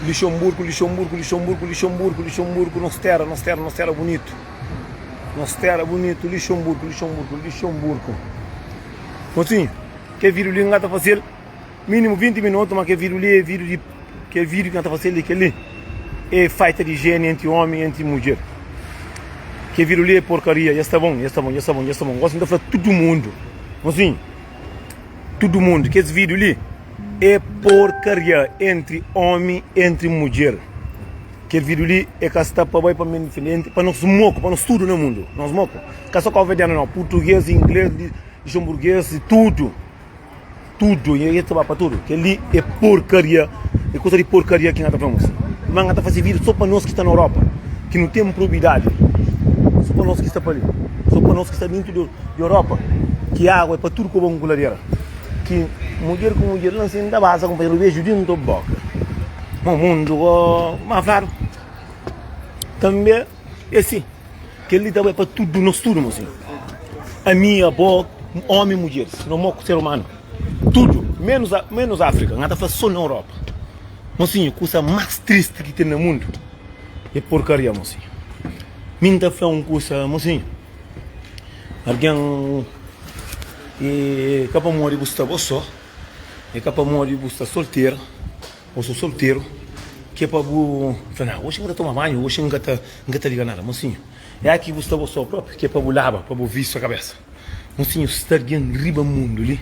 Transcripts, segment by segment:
Luxemburgo, nossa terra bonito. Nossa terra bonito, Luxemburgo. Assim, que vídeo ali não está fazendo mínimo 20 minutos, mas que vídeo ali é vídeo que não está fazendo ali é falta de higiene entre homem e entre mulher. Que vídeo ali é porcaria, já está bom. Gosto de falar todo mundo. Assim, todo mundo, que esse vídeo ali é porcaria entre homem e entre mulher. Que vídeo ali é que está para mim diferente, para nós moco, para nós tudo no mundo. Nós moco. Que só calvediano não, português, inglês, luxemburguês, tudo. Tudo, e isso vai para tudo. Que ali é porcaria, é coisa de porcaria que nós estamos. Mas nós estamos fazendo vídeo só para nós que estamos na Europa, que não temos probidade. Só para nós que estamos ali. Só para nós que estamos dentro da Europa, que a água é para tudo que vamos colareira. Que mulher com mulher não se dá base com o beijo dentro da boca. O mundo, mas claro, também é assim, que ele também é para tudo, nós tudo, assim. A minha avó, homem e mulher, não moco ser humano. Tudo, menos África, nada faz só na Europa. Mocinho, a coisa mais triste que tem no mundo é porcaria, mocinho. Minta foi uma coisa, mocinho. Alguém é capaz de morrer você só, é capaz de morrer você solteiro, ou sou solteiro, que é para você, hoje não está tomando banho, hoje não está ligando nada, mocinho. É aqui você está só próprio, que é para você lavar, para você ver sua cabeça. Mocinho, você está alguém riba mundo ali.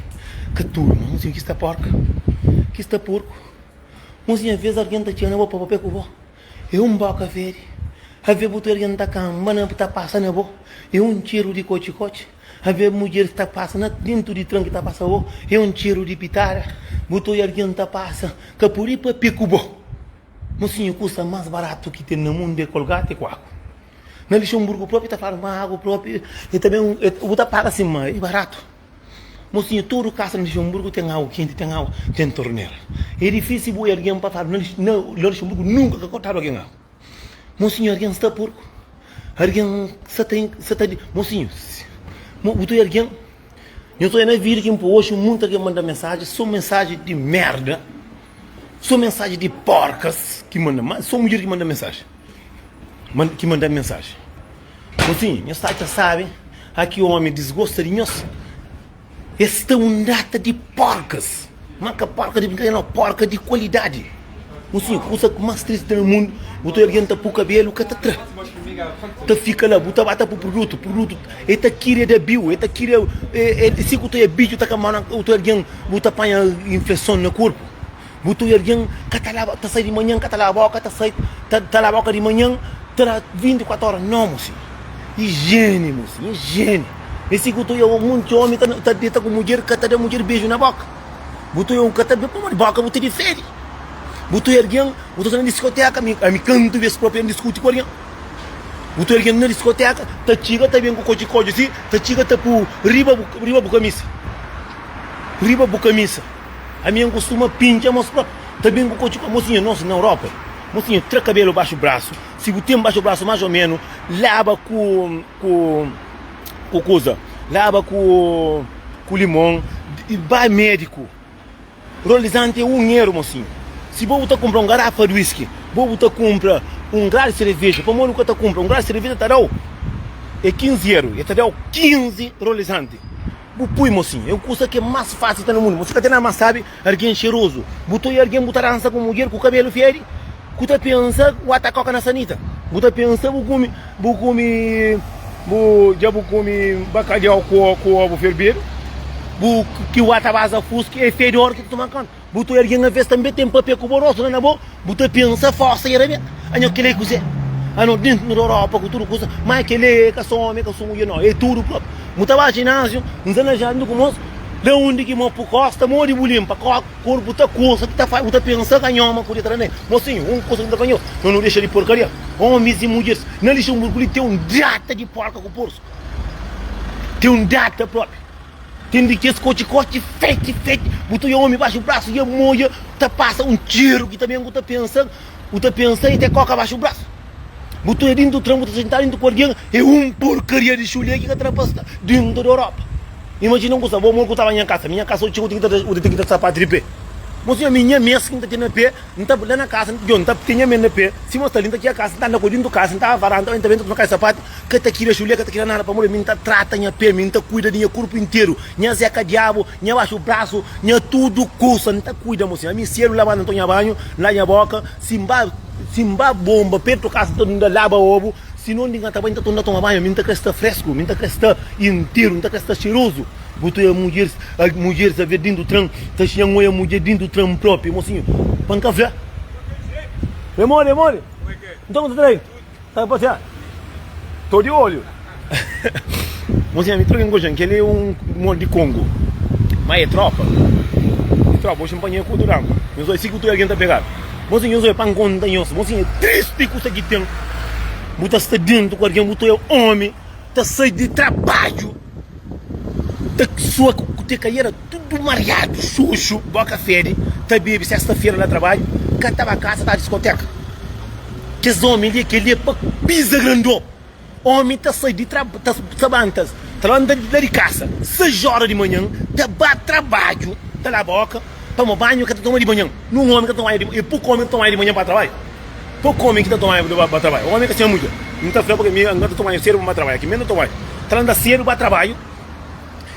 Que turma, mocinho, que está porca, que está porco. Mocinho, às vezes alguém está tirando a boca para o pé, é boca verde. Às vezes alguém está cambando, está passando a boca, é tiro de cote-cote. Às vezes mulher está passando dentro de tranco, está passando, é tiro de pitada. Botou alguém está passando, que por aí para pico bom. Mocinho, custa mais barato que tem no mundo é colgate e quaco. Na Luxemburgo próprio está falando água própria, e também o está paga assim, é barato. Mocinho, todo casa no Luxemburgo tem água quente, tem torneira. É difícil você alguém para falar, no Luxemburgo nunca que cortaram alguém água. Mocinho, alguém está porco, alguém está mocinho, botou alguém, eu estou na vida que hoje muita gente manda mensagem, só mensagem de merda, só mensagem de porcas que manda, só mulher que manda mensagem. Mocinho, nós sabe, aqui o homem desgosta de nós. Esta é uma data de porcas. Marca porca de brincadeira, não, porca de qualidade. Mocinho, coisa mais triste do mundo. Botou alguém para o cabelo, que está atrás. Tá fica lá, botou bata para o produto. Esta queria de bio, esta queria, se tu é bicho, tá com a mão, botou alguém, botou apanha infecção no corpo. Botou alguém, tá sai de manhã, tá lá a boca, tá lá a boca de manhã, tá 24 horas. Não, mocinho. Higiene, mocinho, higiene. Esse que eu muito homem tá dentro com mulher, que tá de mulher beijo na boca. Botou eu que tá de boca, botou de férias. Botou alguém, botou na discoteca, a me canto vez próprio discute com alguém. Botou alguém na discoteca, tá chiga, tá bem com o coche assim, tá chiga, tá por riba bu camisa. Riba bu camisa. A minha costuma pintar, mas tá bem com o coche, mocinha, nossa, na Europa. Mocinha, tira cabelo baixo o braço. Se você tem baixo o braço, mais ou menos, lava com coisa, lava com limão, e vai médico. Rolizante é €1, mocinho. Se você comprar uma garrafa de whisky, você compra um grau de cerveja, para o que compra um grau de cerveja, é €15, e está 15 rolizante. Você mocinho, é uma coisa que é mais fácil no mundo. Você que tem mais sabe, alguém cheiroso. Você alguém botar dança com mulher com cabelo feio, você pensa, o atacoca na sanita. Você pensa, já vou comer bacalhau com ovo fervido, que o atabaza fusca é inferior que tu mancando. Botou alguém na vez também tem papel com boroso na boca, botou pensa força e era bem. Anho que ele cozer, ano dentro da Europa com tudo coisa, mas que ele que só homem que só mulher não, é tudo próprio. Muita vai ginásio, não sei já no começo, da onde que mo por costa, mo de bulim para corpo tá coisa que tá faz, botou pensa ganhar uma coisa também. Mocinho, coisa que tá ganhou, não deixa de porcaria. Homens e mulheres, não deixa um mergulho tem um data de porca com porco. Tem um data próprio. Tem de que esse cote feito. Botou o homem baixo o braço e a mulher tá passa um tiro que também tá pensando e tem coca baixo o braço. Botou dentro do trampo, tá sentado dentro do corguinho, é porcaria de chulé que tá dentro da Europa. Imagina um coisa, vou morrer que tava na minha casa eu tinha que ter sapato de pé. mocinho, minha mesa que tem na pé, não tá lá na casa, não tá tinha na pé, se mostra ali aqui a casa, tá na cozinha do casa, tá varanda, tá vendo no casa sapato, que tá aqui a chulé, que tá aqui nada para mulher, minha trata minha pé, minha cuida do corpo inteiro, minha zeca diabo, minha baixo o braço, minha tudo coça, não tá cuida, mocinho, a minha cero lá não tô banho, lá minha boca, simba bomba, perto casa todo lava ovo. Se não ninguém tá bem, tá tomando banho, minha cresta fresco, minha cresta inteiro, minha cresta cheiroso. Botou a mulher a ver dentro do trem, tá cheio a mulher dentro do trem próprio, mocinho. Pão café? Demore. Então você tá aí? Tá passear? Tô de olho. Mocinho, me troca em Gojan, que ele é um monte de Congo. Mas é tropa. Tropa, o champanhe é com o Durango. Eu sou esse que tu alguém tá pegado. Mocinho, eu sou pão contanhoso. Mocinho, é triste que isso aqui tem. Muita está dentro com alguém, muito é homem, está sair de trabalho, está sua que caíra tudo mareado, xuxo, boca fede, está bebe sexta-feira lá trabalho, cantava a casa da discoteca. Que esse homem ali, que ele é para pisa grandão, homem está sair de trabalho, está andando de casa, 6 horas de manhã, está bate trabalho, está na boca, toma banho, que está tomando de manhã, não homem que toma banho de manhã, e pouco homem que toma banho de manhã para trabalho. Pouco homem que está tomando para trabalho. O homem que se muito. Não está falando porque não está tomando cedo para trabalho. Aqui menos trabalho. Está andando cedo para trabalho.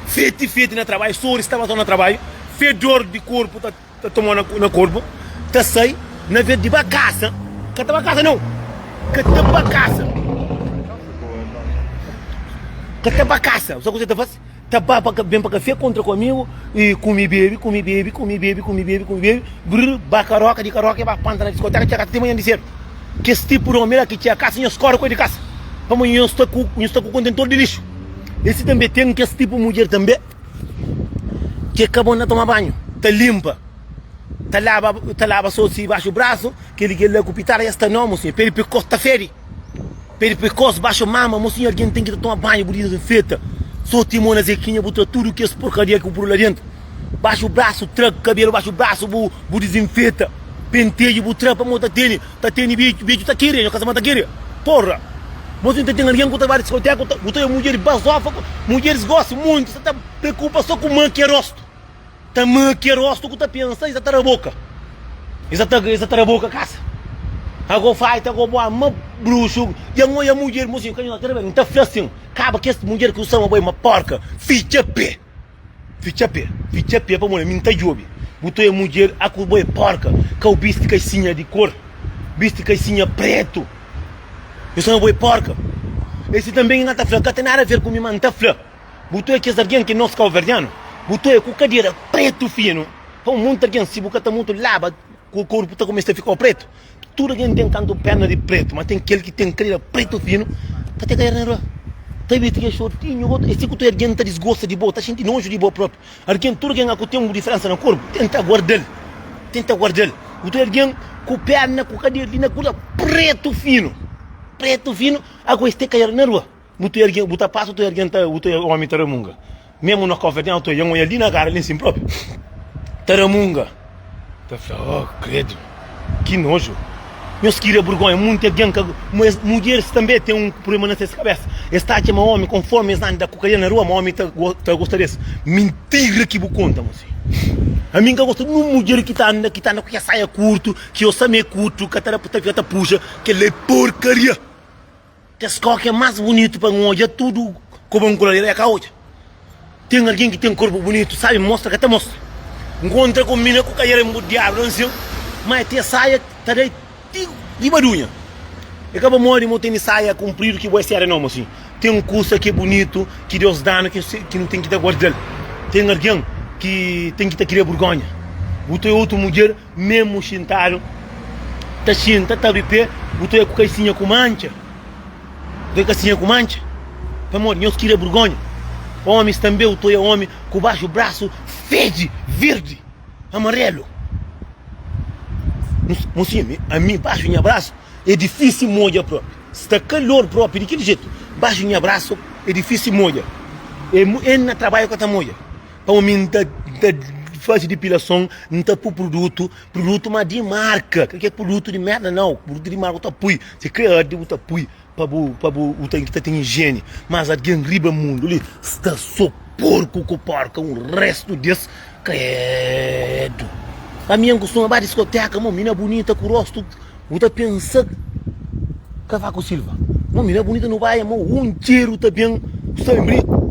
Feito na trabalho. Soro estava no trabalho. Fedor de corpo está tomando no corpo. Está sai. Na vez de casa. Que está casa não. Que está para casa. Que está para casa. Sabe o que você está fazendo? Está bem para café contra comigo. E come bebe. Brrr, bacaroca de caroca. Vai panta na discoteca. Tinha que ter manhã de cedo. Que esse tipo de homem que tinha casa, eu escoro com ele de casa. Como eu estou com o contentor de lixo. Esse também tem que esse tipo de mulher também. Que acabou de tomar banho. Está limpa. Está lava só se baixo o braço. Que ele quer recuperar esta não, mocinho. Para ele picou, está feri. Para ele picou, baixo mama, mocinho. Alguém tem que tomar banho, bonito, feita. Só timão na zequinha, botou tudo que esse porcaria que o por lá dentro. Baixo o braço, tranca o cabelo, baixo o braço, bu desinfeta. Penteio, bu trampa, monta tênis. Tá tênis, bicho, tá querendo, no casamento tá querendo. Porra! Você não tem alguém que tá várias discotecas, botou mulher basofa, mulheres gostam muito, você tá preocupa só com manqueirosto. Tá manqueirosto que tá pensando, isso tá na boca. Isso tá na boca, caça. Agora faz, agora boa, uma bruxo. E a mulher, mocinho, que não tá assim. Acaba que essa mulher que usa uma porca, ficha pé para mulher, não tá job. Botou a mulher, a boa porca, que é o bicho caixinha de cor, bicho caixinha preto. Eu sou uma boa porca. Esse também não tá flan, que tem nada a ver com minha mãe, tá flan. Botou aqui esse alguém que não é calverdiano, botou com cadeira preto fino. Para um monte de alguém, se boca tá muito lava, o corpo tá começando a ficar preto. Tudo alguém tem canto perna de preto, mas tem aquele que tem cadeira preto fino, tá até cair na rua. Tá vendo que é shortinho, esse que tu alguém tá desgosta de boa, tá sentindo nojo de boa próprio. Alguém, tudo alguém que tem uma diferença no corpo, tenta guardar. O tu alguém com perna, com cadeira, na coisa preto fino, agora este cair na rua. O tu alguém, o passo, tu alguém tá, o tu homem taramunga. Mesmo no convertendo, tu alguém ali na cara, ali assim próprio. Taramunga. Tá falando, oh, credo, que nojo. Meus queridos Burgonha, muita gente, mulheres também têm um problema nessa cabeça. Está aqui, um homem, conforme eles andam da cocaína na rua, um homem está gostando disso. Mentira que você conta, moço. A mim que gosto de uma mulher que está com a saia curta, que eu também curto, que está puxa, que ele é porcaria. Que as coisas é mais bonito para um olhar tudo como um colher é a outra. Tem alguém que tem um corpo bonito, sabe, mostra que até mostra. Encontra com mina com cocaína é diabo, não sei, mas tem saia, está daí. De barulho. E acaba morrendo, não tem saia comprido que vai ser não, assim. Tem um curso que é bonito, que Deus dá, que não tem que dar guardar. Tem alguém que tem que estar querendo vergonha. Botou outra mulher, mesmo chintado, tá chinta, tá de pé, botou com caixinha com mancha. Botou caixinha com mancha. Para morrer, não queria vergonha. Homens também, botou homem com baixo braço, fede, verde, amarelo. Mocinho, a mim baixo meu braço é difícil molhar próprio. Se está calor próprio, daquele jeito, baixo meu braço é difícil molhar. É na trabalho que está molha. Para mim, faz depilação, não está por produto mas de marca. Que é produto de merda não, produto de marca está apoio. Você quer de outra apoio para o que tem higiene. Mas alguém riba mundo ali, está só porco com porca, um resto desse, credo. A minha costuma para discoteca, uma menina bonita com o rosto, você pensa Cavaco Silva. Uma menina bonita no bairro, um tiro também,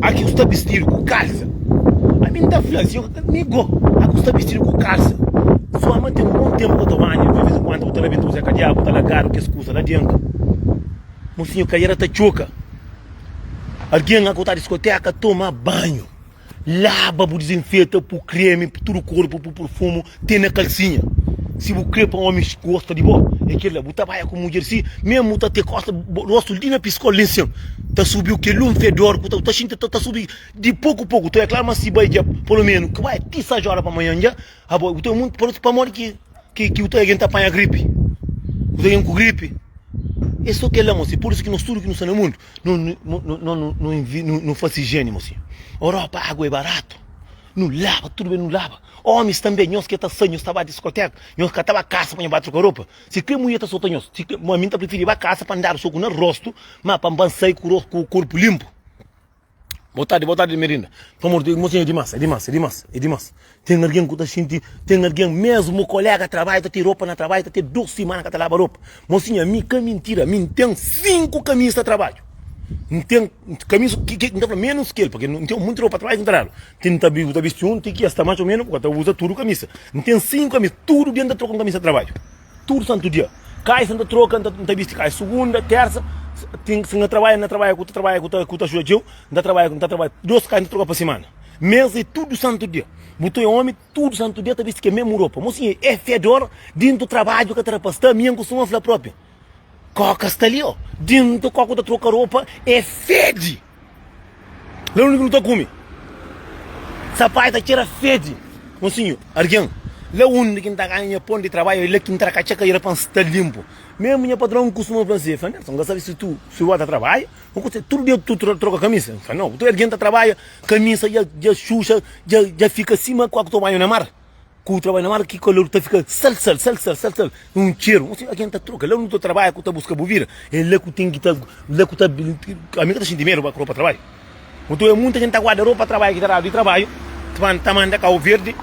aqui está vestido com calça. A menina está assim, amigo, aqui está vestido com calça. Sua mãe tem um bom tempo que eu tomo, de vez em quando, eu estou levando o Zé Cadiabo, está largado, que escusa, lá dentro. Mocinho, caíra está choca. Alguém aqui está discoteca, toma banho. Lava por desinfeta, por creme, por todo o corpo, por perfume, tem na calcinha. Se o creme para um homem gosta de boa, é que ele trabalha com mulher assim, mesmo tá ter costa, rosto ali na piscola, tá subiu que um fedor, tá subindo de pouco a pouco, é claro, mas se vai pelo menos, que vai 10 horas para amanhã já, o teu mundo para morrer que o teu alguém tá apanha gripe, o teu com gripe. É só que lá, moço, por isso que nós tudo que nós estamos no mundo, não faz higiene, moço. Europa, água é barato, não lava, tudo bem, não lava. Homens também, nós que estão sangue, nós estamos na discoteca, nós que estamos a caça para bater com a roupa. Se que mulher está soltando, se que uma menina prefere ir a caça para andar soco no rosto, mas para bançar com o corpo limpo. Botar de merenda. Por amor de Deus, mocinho, é demais. Tem alguém que está sentindo, tem alguém mesmo, colega, trabalha, está ter roupa na trabalho, está ter 2 semanas que está lava roupa. Mocinha, que mentira, tem 5 camisas de trabalho. Não tem camisa que menos que ele, porque não tem muito roupa para trabalho, claro. Tem tá vestido tem que estar mais ou menos, porque usa tudo camisa. Não tem 5 camisas, tudo dentro da troca com camisa de trabalho. Tudo santo dia. Cai, santa troca, não tá vestido, cai segunda, terça, tem se não trabalha, com o ajuda, não trabalha, 2 cai, não troca para semana. Mês é tudo santo dia. Botou em homem, tudo santo dia, tá visto que é mesmo roupa. Mocinha, é fedor dentro do trabalho que a pastor, minha costuma falar própria. Coca está ali, ó. Dentro do coco da troca roupa é fede. Lá único não está comendo. Sapato tira fede. Mocinho, alguém. Lá único que está ganhando pão de trabalho, ele que entra a cachaca e ele está limpo. Mesmo minha patrão costuma fazer. Fala, não sabe se tu vai trabalhar, tudo dia tu troca camisa. Fala, não, tu alguém está trabalha, camisa já xuxa, já fica acima com a tua banho na mar. Com o trabalho na mar, que color tá fica sal, um cheiro. Você aqui tá troca, lá no teu trabalho, que tá busca bovira, é lá que tem que tá, lá que tá, a minha tá sentindo dinheiro para roupa trabalho. Então é muita gente tá guarda roupa trabalho que tá de trabalho, tá manda cá o verde,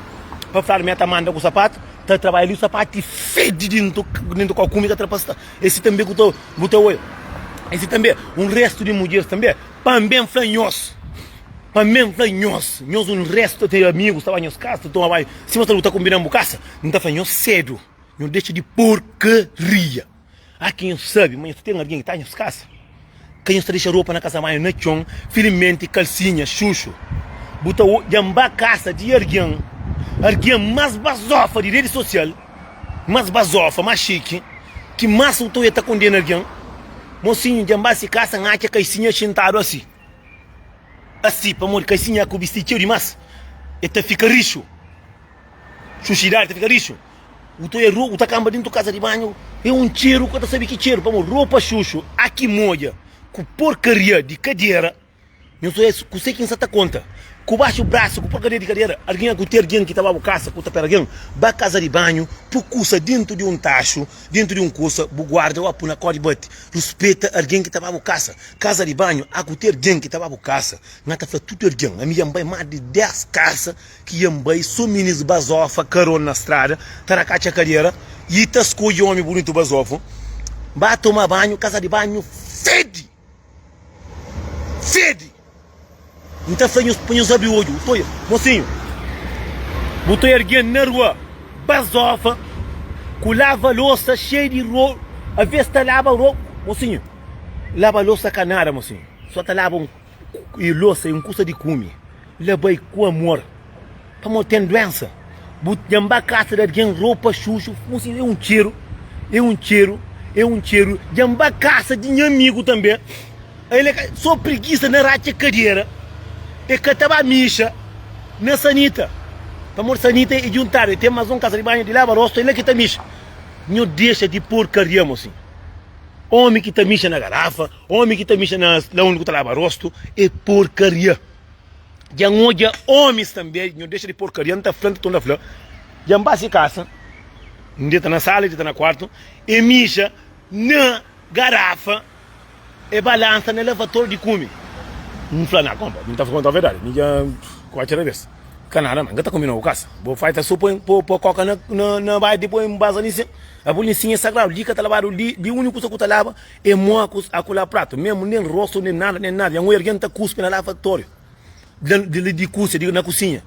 para falar minha tá manda com o sapato, tá trabalho ali o sapato e fede dentro com a comida trapasta. Esse também que botou oi. Esse também, um resto de mulheres também, também flanhoso. Para mim, nós um resto de amigos, estava em casa, se você não está combinando casa, não está falando cedo, não deixa de porcaria. Há quem sabe, mas tem alguém que está em casa, quem está deixando roupa na casa mãe, na chão, felizmente calcinha, xuxo, bota o jambá casa de alguém mais basofa de rede social, mais basofa, mais chique, que mais o teu está condenando alguém, mocinho, jambá se casa, acha calcinha sentado assim. Assim, para morrer, caixinha com vestido demais. Até fica rico. Xuxidade, até fica rico. O teu roupa, o cama dentro da casa de banho, é um cheiro, que tu sabe que cheiro, para morrer, roupa xuxo, aqui moia, com porcaria de cadeira, não sei quem se dá conta. Com baixo braço, com porcaria de cadeira, alguém que tem alguém que estava a casa, com o alguém, vai à casa de banho, pucuça dentro de um tacho, dentro de um coça, guarda o apo na cor de bate, respeita alguém que estava a casa de banho, há que ter alguém que estava a casa, não está falando tudo alguém, a minha mãe mais de 10 casas, que mãe só meninos basofa, carona na estrada, tá na caixa cadeira, e tá escolhendo homem bonito basofo, vai tomar banho, casa de banho, fede! Então põe os olhos hoje, mocinho, botou alguém na rua, basofa, com lava louça cheia de roupa, a vez está lava roupa, mocinho, lava louça canara, mocinho, só está lava louça e custa de comer, lava com amor, para não ter doença, botou a casa de alguém roupa xuxo, mocinho, é um cheiro, jamba casa de amigo também, ele só preguiça na racha cadeira, e que estava a micha na sanita. Para morrer sanita e juntar, e tem mais um casa de banho de lava rosto, ele que está micha. Não deixa de porcaria, mocinho. Homem que está micha na garrafa, homem que está micha lá onde está lava rosto, é porcaria. Já olha homens também, não deixa de porcaria, não está frente, estão na flor. Já base casa, não está na sala, está no quarto, e micha na garrafa, e balança no elevador de cume. Não fala nada, não está falando a verdade, ninguém quase a vez. Canara, man, gata combinou o caça. Vou fazer só por coca na vai depois em base nisso. A polícia é sagrado, liga trabalho, de único que tu lava é moacos a colar prato, mesmo nem rosto nem nada, e a mulher que tá cuspe na lavatório. De cozinha, na cozinha.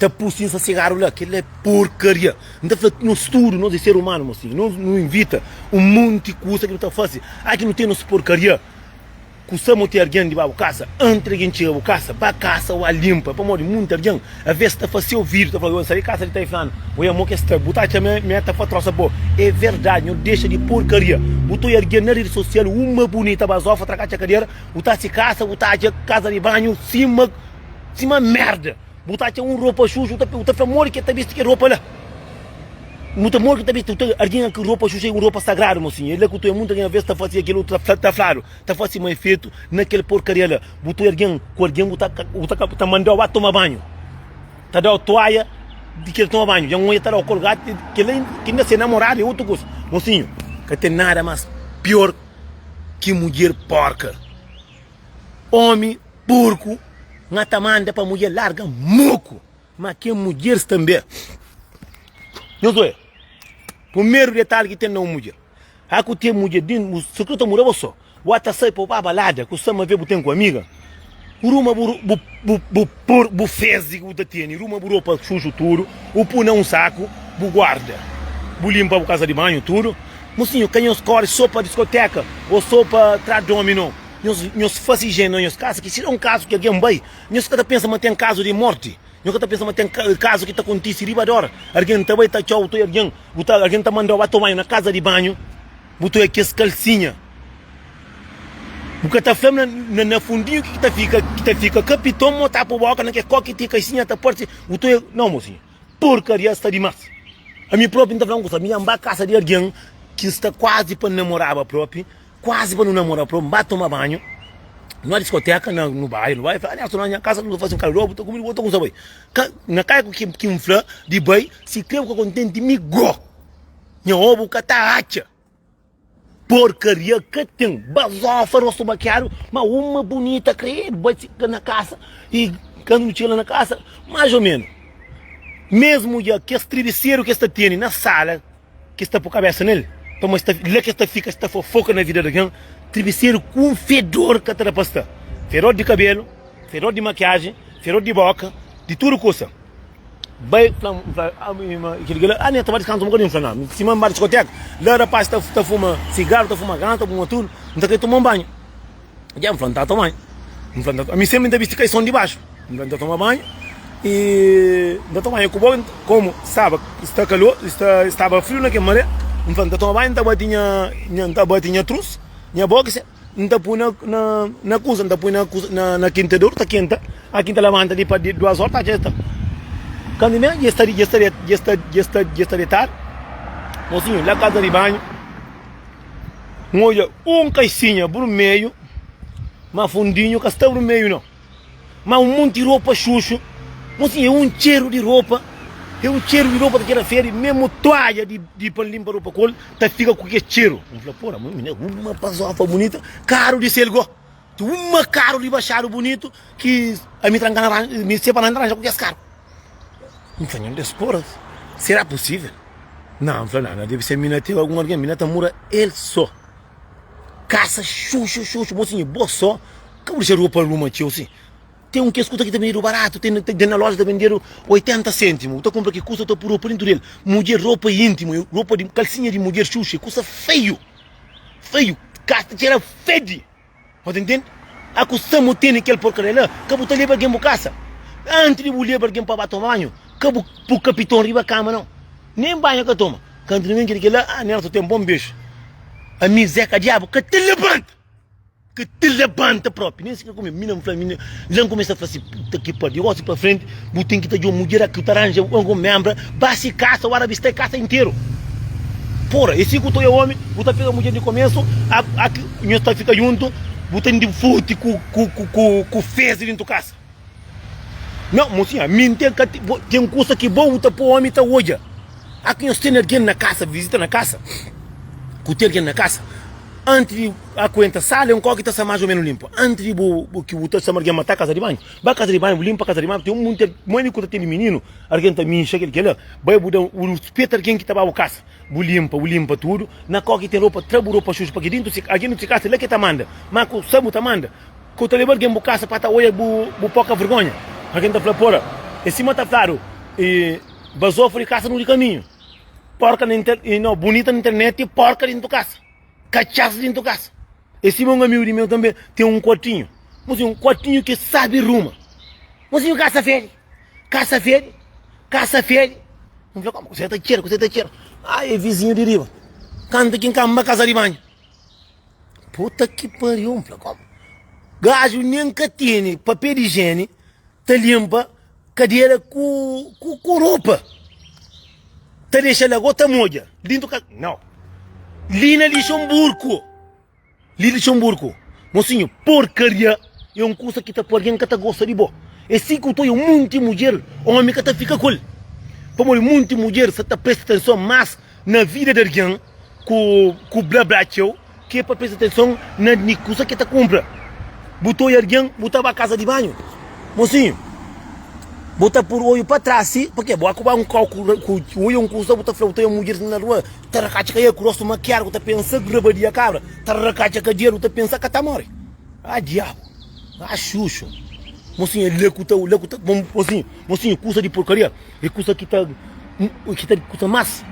Tá puxando esse cigarro lá, que é porcaria. Não tá no estudo, não de ser humano, mocinho. Não invita um monte de coisa que não tá fácil. Aqui não tem nossa porcaria. Custamos ter alguém de baixo casa, entre quem chega a casa, para casa ou a limpa, para morrer muito alguém. A vez está fazendo o vídeo, está falando, sai casa de Taifano, o amor que está, botar a minha tá fatrosa boa. É verdade, não deixa de porcaria. Botou alguém na rede social, uma bonita, basofa, tracar a cadeira, botar se casa, botar a casa de banho, cima merda. Botar um roupa suja, botar famor que está visto que roupa lá. Muito amor que está visto, alguém que roupa suja é uma roupa sagrada, mocinho. Ele é que tu é muito alguém a vez está fazendo aquilo, está claro, está fazendo mais feito naquele porcaria lá. Botou alguém, com alguém, está mandando a tomar banho. Está dando toalha de que ele toma banho. Já um está dando colgate, que ainda se namorado é outra coisa. Mocinho, que tem nada mais pior que mulher porca. Homem porco, ngata manda para mulher larga moco. Mas que mulheres também. Não sei. Primeiro detalhe que tem na mulher. Aqui tem mulher dentro, o secreto morava só. O ata sai para a balada, que o sama vê botem com amiga. Ruma bu fezes que você tem, ruma bu roupa sujo tudo, o puna um saco, bu guarda. Bu limpa a casa de banho tudo. Mocinho, quem os corre só para discoteca ou só para trás dominó. Nós fazemos higiene nas casas, que se é um caso que alguém vai, nós cada pensa que tem caso de morte. Nós cada pensa que tem caso que está acontecendo riba de hora. Alguém está vai tchau, alguém está mandando tomar na casa de banho, botou aqui as calcinhas. Porque está falando na fundinho que fica capitão, montar para a boca, naquele coque que calcinha está forte. Não, mocinho, porcaria está demais. A minha própria está falando com a minha casa de alguém que está quase para namorar a própria, quase para não namorar a própria, vai tomar banho. Na discoteca, no bairro, vai falar, estou na minha casa, não faço um calor, estou comigo, estou com sabor. Na casa que infla de bem, se creu que contente me go. Minha ovo que está acha. Porcaria que tem, basofa, rosto maquiado, mas uma bonita, creio, vai na casa, e quando não chega na casa, mais ou menos. Mesmo que esse travesseiro que está tendo na sala, que está por cabeça nele, então, lá que está fofoca na vida de alguém, travesseiro com fedor que está pasta. Fedor de cabelo, fedor de maquiagem, fedor de boca, de tudo coisa. Vai, nem está descansando um bocadinho, não. Se man vai discoteca, lá rapaz está fumando cigarro, está fumando ganta, está fumando tudo, não está querendo tomar um banho. Já está tomando banho. A mim sempre ainda viste que som de baixo. Não está tomando banho. E não toma banho, como sabe, está calor, estava frio naquele maré. Então, está tomando banho, está batendo trus. Minha boca, não está põe na coisa, não está põe na quentador, está quente. A quinta levanta de 2 horas, está quente. Quando já está de tarde, mocinho, na casa de banho, olha, caixinha por meio, mas fundinho, que está por meio não. Mas um monte de roupa xuxo, mocinho, é um cheiro de roupa. É um cheiro de roupa daquela feira, mesmo toalha de para limpar roupa com tá fica com aquele cheiro. Eu falei, porra, menina, uma pasofa bonita, caro de selgo. Uma caro de baixado bonito, que a me tranca naranja, me separa naranja com esse caro. Eu falei, porra, será possível? Não, eu falei, não, deve ser mina ter algum alguém, mina mura ele só. Caça, xuxo, mocinho, boa só. Como deixa roupa numa tio assim? Tem um que escuta que também é barato, tem na loja de vender 80 cêntimos. Tu compra que custa, tu por roupa dentro dele. Mulher, roupa íntima, roupa de calcinha de mulher xuxa, custa feio. Feio, casta, tira fede. Você entende? A custa muito tem aquele porcaria lá, que você leva alguém para casa. Antes de mulher para alguém para tomar banho, que o capitão riba a cama não. Nem banho que toma. Quando ninguém quer que lá, tu tem um bom beijo. A miséria diabo, que te levanta. Que te levanta próprio, nem sequer comigo, já começa a falar assim, puta que pariu, olha para frente, tem que ter uma mulher que te arranja um membro, base casa, o árabe está casa inteiro. Porra, esse que eu estou homem, você pega a mulher de começo, nós está fica junto, você de fute com fezes dentro da casa. Não, mocinha, tem coisa que bom, você para o homem está hoje. Aqui nós temos alguém na casa, visita na casa, que tem alguém na casa. antes a conta sala um coque está mais ou menos limpo. Antes que o teu samar matar a casa de banho, vai a casa de banho, limpa a casa de banho, tem um monte de mãe que tem menino, alguém tá minha, chega ele, vai mudar o espeto alguém que estava a casa, limpa tudo, na coque tem roupa, trabu roupa xuxa, porque dentro alguém não se casa, lá que tá manda, mas com sabe tá manda, com o telefone alguém bu casa para tá olha bu pouca vergonha, alguém tá falando porra, em cima tá claro, e basou fora de casa no caminho, porca na internet, não, bonita na internet e porca dentro da casa. Cachaça dentro da casa. Esse meu amigo meu também tem um quartinho. Mas um quartinho que sabe ruma. Mas caça fere. Não falei, como você tá cheiro. Ah, é vizinho de riba. Canta aqui em cama, casa de banho. Puta que pariu, não falei, como? Gajo nem que tem papel de higiene, te limpa cadeira com roupa. Te deixa a gota molha. Dentro do não. Lina Luxemburgo. Mocinho, porcaria. É uma coisa que tá por alguém que tá gosta de boa. É assim que eu tô um monte de mulher, homem que tá fica cool. Como um monte de mulher, você tá presta atenção mais na vida de alguém, com blá blá tchau, que é para prestar atenção na coisa que tá compra. Botou alguém, botar a casa de banho. Mocinho, bota por olho para trás, porque boa com um cálculo com o olho custa botar flauta e mulher na rua, tarracacha que é crosso maquiar, você pensa grabadia cabra, tarracacha que dinheiro, você pensa que tá morre. Ah diabo, ah xuxo. Mocinho, lecuta, mocinho, custa de porcaria, é custa que tá custa mais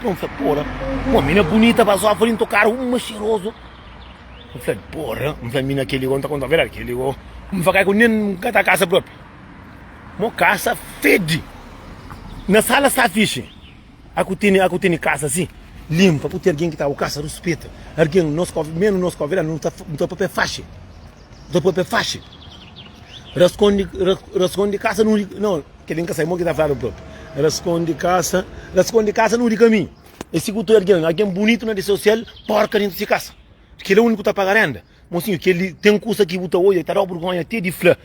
pronto, porra. Uma menina bonita passou a frente do carro, uma cheiroso. Eu falei, porra, uma menina que ligou, não tá contando a verdade, que ligou, não vai cair com nem cada casa própria. Uma casa fede. Na sala está fixe. Aku tem casa assim, limpa, porque alguém que está o casa respeita. Alguém, menos nós conversa, não está papel faixa. Não está papel faixa. Rasconde casa não, que nem que sai que está falando próprio. Rasconde casa no caminho. Esse que alguém bonito na rede social, porca dentro de casa. Que ele é o único que está pagando ainda. Mocinho, que ele tem um curso aqui, bota olho, está roubo vergonha até de flor.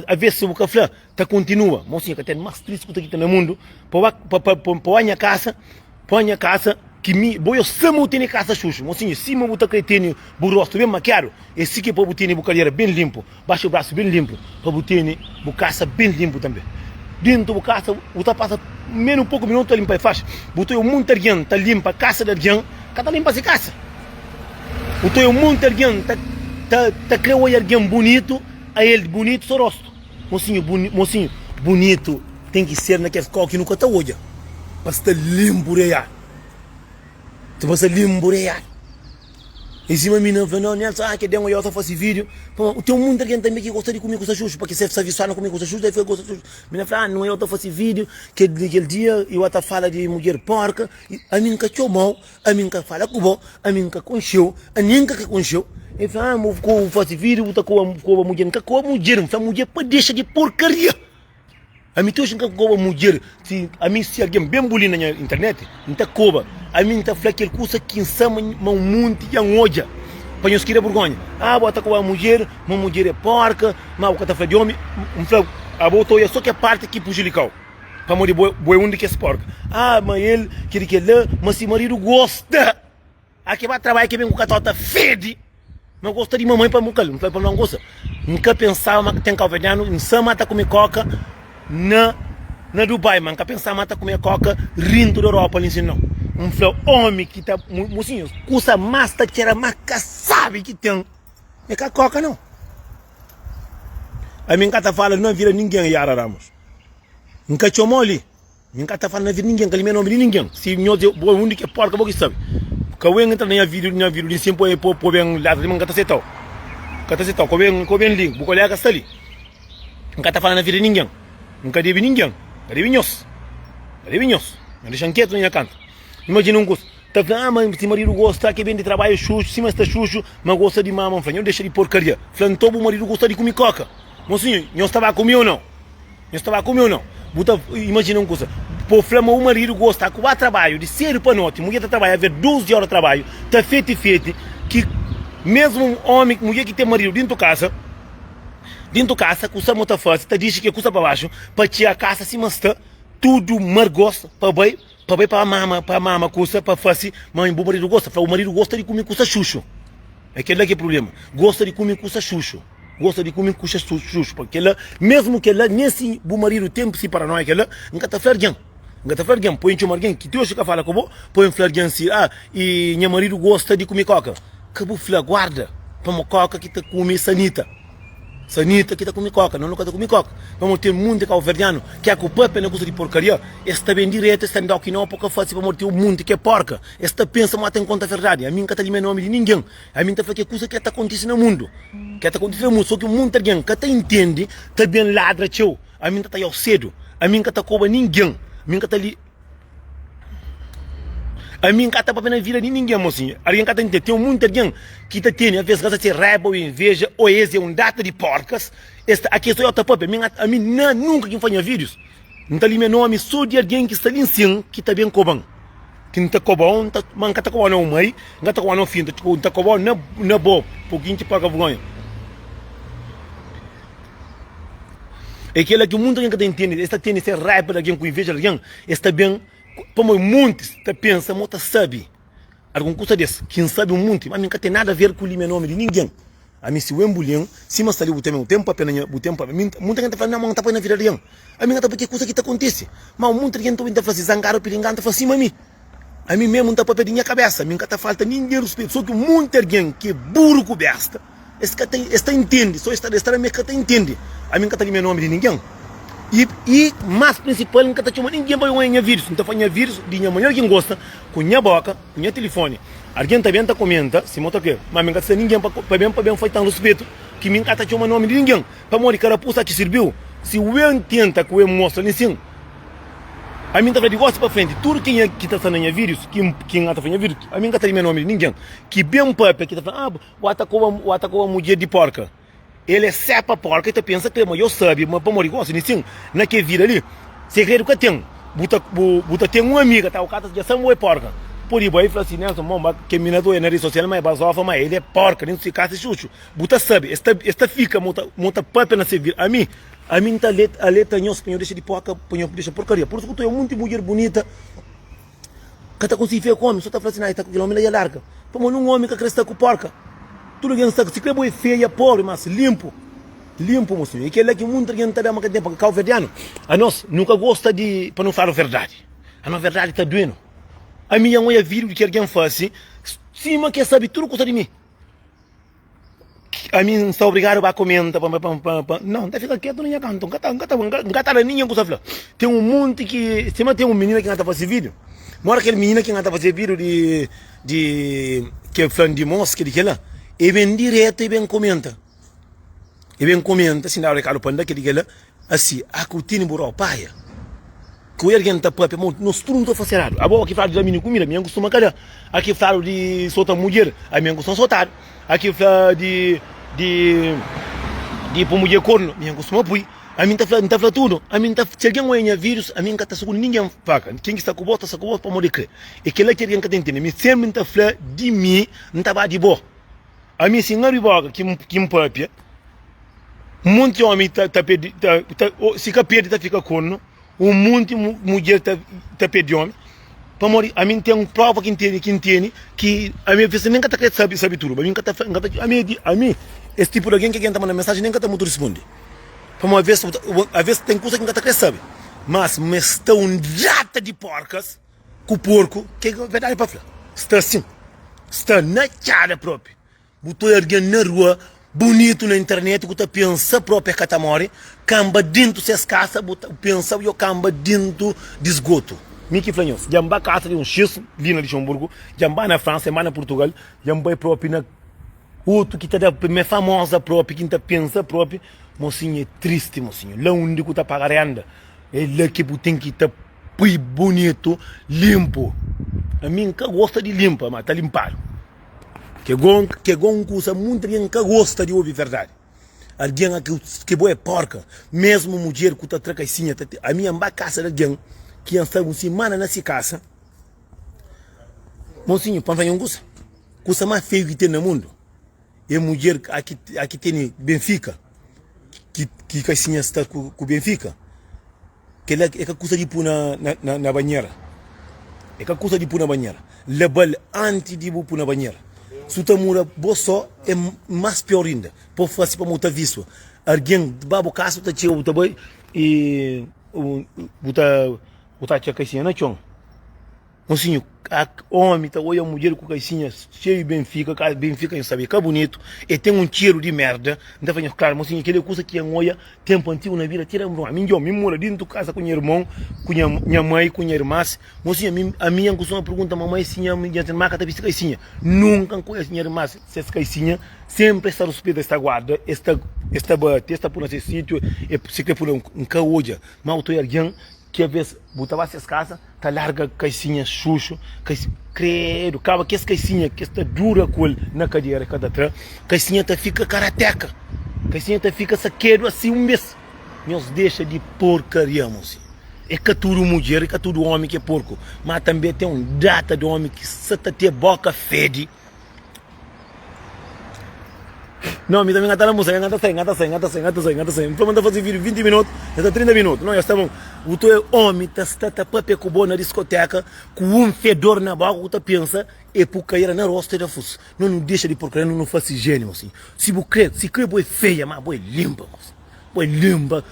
A ver se o café tá continua, mocinha, que tem mais triste que está no mundo, para a minha casa, que me, boio sempre tem casa xuxa, mocinha, se me botar que tem o rosto bem maquiado, esse que para botar o carreira bem limpo, baixo o braço bem limpo, para botar o casa bem limpo também. Dentro da casa, você passa menos um pouco minuto limpa e faz, botou um monte de alguém, tá limpa a casa de alguém, cada limpa essa casa. Botou um monte de alguém, tá criando alguém bonito. A ele bonito só rosto. Mocinho, bonito tem que ser naquele coque que nunca está olha. Para estar limburear. Para estar limburear. Em cima de mim, não, Nelson, que deu uma outra fazer vídeo. Tem um mundo de gente também que gosta de comer coisa xuxa, porque se você visual não comer coisa xuxa, daí foi coisa xuxa. Menina fala, não é outra fazer vídeo, que aquele dia eu até fala de mulher porca, a mim nunca chamou, a mim nunca fala com bom, a mim nunca concheu, a mim nunca concheu. Ele fala, vou fazer vídeo, vou estar com a mulher, nunca com a mulher para deixar de porcaria. A mim estou com a mulher, se alguém bem bolinho na internet, não está coba. A mim está falando aquele coisa que ensama um monte de angoja. Para não esquecer vergonha. Ah, vou estar com a mulher é porca, mas vou estar falando de homem, a botou só que a parte que puxilicou. Para morrer boi onde que é porca. Ah, mas ele, que lá, mas se o marido gosta. Aqui vai trabalhar que vem com a catota fede. Não gosta de mamãe para mucal, não gosta. Nunca pensava que tem calveniano, em Sama está comer coca na Dubai, mas nunca pensava que comer coca rindo da Europa, ali não. Homem que está, mocinho, custa mais, tá tirando mais, sabe que tem. É que a coca não. A minha cata fala, não vira ninguém, Yara Ramos. Nunca chamou ali. Minha cata fala, não vira ninguém, que ele não vira ninguém. Se nós, o único que é porca, você sabe. Kau entra na vídeo di simpo po bem lá de kata setau ko bem link buko leka sali kata fala na vídeo ninguém nunca devi ninguém devi nhos não deixa quieto nem canto imagina cus tá mas se marido gosta que vem de trabalho xuxo se mas está xuxo mas gosta de mamãe falou deixa de porcaria falou todo o marido gosta de comer coca mocinho não estava comigo não imagina coisa. Por flama o marido gosta de trabalho de cedo para noite, mulher está trabalhando, ver 12 horas de trabalho, está feito, que mesmo um homem, mulher que tem marido dentro de casa, custa muito fácil, está dizendo que custa para baixo, para tirar a casa, se mas está tudo margoso, para bem, para mama custa para fazer, mas o marido gosta, o marido gosta de comer custa chuchu. Aquele é que é o problema. Gosta de comer custa chuchu. Gosta de comer custa chuchu, porque ela, mesmo que ela nesse o marido tempo se para nós que ela, nunca tá flergando. Nunca tá flergando, põe um alguém que tu acha que fala como, põe flergando se e meu marido gosta de comer coca. Que bu fler guarda, para uma coca que tá comer sanita. Sanita que está com coca, não nunca está com coca. Vamos ter mundo de calverdiano que é com o papo não gosta de porcaria. Está bem direto, está andando aqui não pouca fácil para ter um mundo que é porca. Esta pensa mas tem conta a verdade. A mim que está ali nome de ninguém. A mim está fazendo coisa que está acontecendo no mundo. Que está acontecendo no mundo, só que o mundo está alguém que está entende, está bem ladra teu. A mim está aí ao cedo. A mim que está cobra ninguém. A mim que está ali. A mim que está para na vida de ninguém, mocinho. Alguém que está entendendo. Tem muito alguém que está tendo, às vezes, que está raiva ou inveja, ou esse é um data de porcas. Aqui sou eu, tá papo. A mim nunca que faz vídeos. Não está ali meu nome, só de alguém que está ali em cima, que está bem cobão. Que não está cobão, não está cobão não mãe, não está cobão não fim, não está cobão não bom, pouquinho de paga vergonha. É aquele que o mundo que está entendendo, está tendo esse raiva de alguém com inveja de alguém, está bem. Como muitos te pensa, muita sabe. Algum coisa desse, quem sabe um monte, mas nunca tem nada a ver com o nome de ninguém. A mim se o embulhão, se mas ali o tempo apenas o tempo, muita gente fala não, tá na vida de alguém. A mim tá porque coisa que tá acontece. Mas muita gente tá fazendo zangaro, piringando, tá cima a mim. A mim mesmo tá para minha cabeça, a mim tá falta ninguém respeito, só que muita gente que é burro com besta, esta entende, só esta minha que entende. A mim tá ali meu nome de ninguém. E mais principal, nunca está chamando ninguém para ganhar vírus. Não está fazendo vírus, de minha mulher quem gosta, com minha boca, com meu telefone. Alguém também está comenta, se mostra que, mas nunca está ninguém para bem foi tão respeito, que nunca está chamando nome de ninguém. Para morrer carapuça que serviu. Se o eu tenta que o eu mostra assim, a mim está de gosto para frente. Tudo quem é que está fazendo vírus, quem está fazendo vírus, a mim não está nome de ninguém. Que bem papo que está falando, o atacou a mulher de porca. Ele é sepa porca e tu pensa que eu sabe, mas para morrer gosto nisso, naquele vida ali, segredo que tem, buta tem uma amiga, tá, o cara já sabe é porca. Por aí fala assim, Nelson, que mina do na rede social, mas basofa, mas ele é porca, nem se casa chuchu. Buta sabe, esta fica, monta papo na servir. A mim tá a letra em espanhol, deixa de porca, deixa porcaria. Por isso que eu tenho muita mulher bonita, que tá com se feio come, só tá falando assim, tá com quilômetro e larga. Como um homem que cresce com porca. Tudo que está se crê feio é pobre, mas limpo, mocinho. E aquele que muita gente está dando tempo, porque o verdiano, a nós nunca gosta de, para não falar a verdade. A nossa verdade está doendo. A minha mãe é vídeo que alguém faz assim, sim, mas quer saber tudo coisa de mim. A mim está obrigado a comentar, não, tá fica quieto, não é canto, não tá ninguém coisa falar. Tem um monte que, se tem um menino que não está fazendo vídeo, mora aquele menino que não está fazendo vídeo que é fã de mosca, de que lá. E bem direto e bem comenta. E bem comenta, assim, na hora que eu panda, que diga assim, a curtina burro, paia. Que o erguente tá para nós tudo não fazer nada. A boa que fala de mim comida, minha costuma calhar. Aqui fala de soltar mulher, a minha costuma soltar. Aqui fala de pôr mulher corno, minha costuma pôr. A mim tá falando tudo. A mim tá, se alguém ganha vírus, a mim tá seguro ninguém faca. Quem está com bota, está com bota para morrer. E que lá que alguém que tem entender, me sempre tá falando de mim, não tá de boa. A minha senhora boga que me papia, monte de homem se capede tá fica corno, um monte de mulher tá pede homem, para morrer. A mim tem um prova que entende, que a minha pessoa nem tá sabe tudo, a mim esse tipo de alguém que tá mandando mensagem nem tá muito responde. Para uma vez, às vezes tem coisa que não tá sabe, mas está um rata de porcas, com o porco, que é verdade para falar, está assim, está na cara própria. Botou alguém na rua, bonito na internet, que tu pensa própria catamore, camba dentro se escassa, pensa eu camba dentro de esgoto. Miki Flanhos, jamba casa de um X, ali na Luxemburgo, jamba na França, jamba na Portugal, jamba é próprio na outro que está da famosa própria, que está pensa própria, mocinho é triste, mocinho, lá onde que tá pagando, é lá que tem que estar bonito, limpo. A mim que gosta de limpa, mas tá limpado. Que gon coisa muito alguém que gosta de ouvir verdade. Alguém que boa é porca, mesmo mulher que está tracaicinha, a minha casa de alguém que está uma semana nessa casa. Mocinho, para fazer coisa mais feio que tem no mundo. É mulher aqui tem Benfica, que caicinha está com Benfica, que é a coisa de pôr na banheira. é que a coisa de pôr na banheira. Label antes de pôr na banheira. Se tu mora só, é mais pior ainda. Por fazer para muita visto. Alguém, babo caso, tá tio, tá bem, e botar tia caixinha na chão. Mocinho, a homem tá olha a mulher com caixinha cheio de Benfica, não sabe, que é bonito, e tem um cheiro de merda. Não vai claro, mocinho, aquele coisa que é olha, tempo antigo na vida, tira a mim, eu me moro dentro de casa com meu irmão, com minha mãe, com minha irmã. Mocinho, a minha costuma pergunta, mamãe, sim, a minha irmã que tá vestindo caixinha. Nunca conheço minha irmã, se essa caixinha, sempre está respeito esta guarda, esta por esse sítio, e se quer por um caoja, mas eu alguém que às vezes botava essas casas, tá larga caixinha xuxo, credo, acaba que essa caixinha que está dura com na cadeira cada trás, caixinha tá fica karateca, caixinha tá fica saqueiro assim um mês, nos deixa de porcaria, moço. É que tudo mulher, é que tudo homem que é porco, mas também tem um data de homem que se tá ter boca fede. Não, me também engata a música, engata sem. Vamos mandar fazer vídeo 20 minutos, até 30 minutos. Não, já estamos. O teu homem está tapando com boa na discoteca, com um fedor na boca, o teu pensa, e por cair na rosta da fuça. Não deixa de porcaria, não faz higiene, assim. Se você crê, boa feia, mas boa limpa, assim. Boa limpa,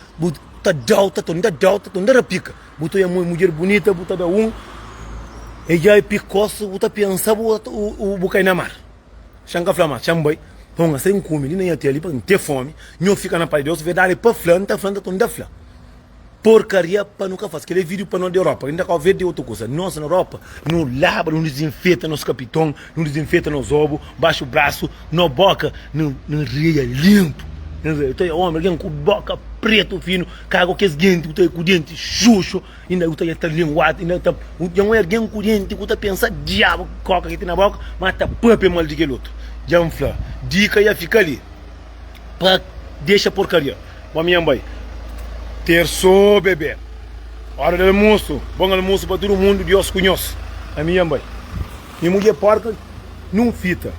tá dalta, não pica. Botou a mulher bonita, botou da e já é picoso, o teu pensa, o bucai na mar. Chanca flama, chamboi. Ponga sem comer, nem até ali para não ter fome, não fica na parede, você vai dar ali para flan, tá toda flan. Porcaria para nunca fazer, aquele vídeo para não da Europa, ainda que ver de outra coisa. Nós na Europa, não lava, não desinfeta nos capitão, não desinfeta nos ovos, baixa o braço, na boca, não ria limpo. Então, homem, alguém com boca preto fino, cago que é dente, com dente xuxo, ainda está linguado, ainda está. Não é alguém com dente, que está pensando, diabo, coca que tem na boca, mas está pampa mal de que luto. Já um flá. Dica ia ficar ali. Pra deixa porcaria. Uma minha mãe. Terçou, bebê. Hora do almoço. Bom almoço para todo mundo. Deus conhece. A minha mãe. E mulher porca não fita.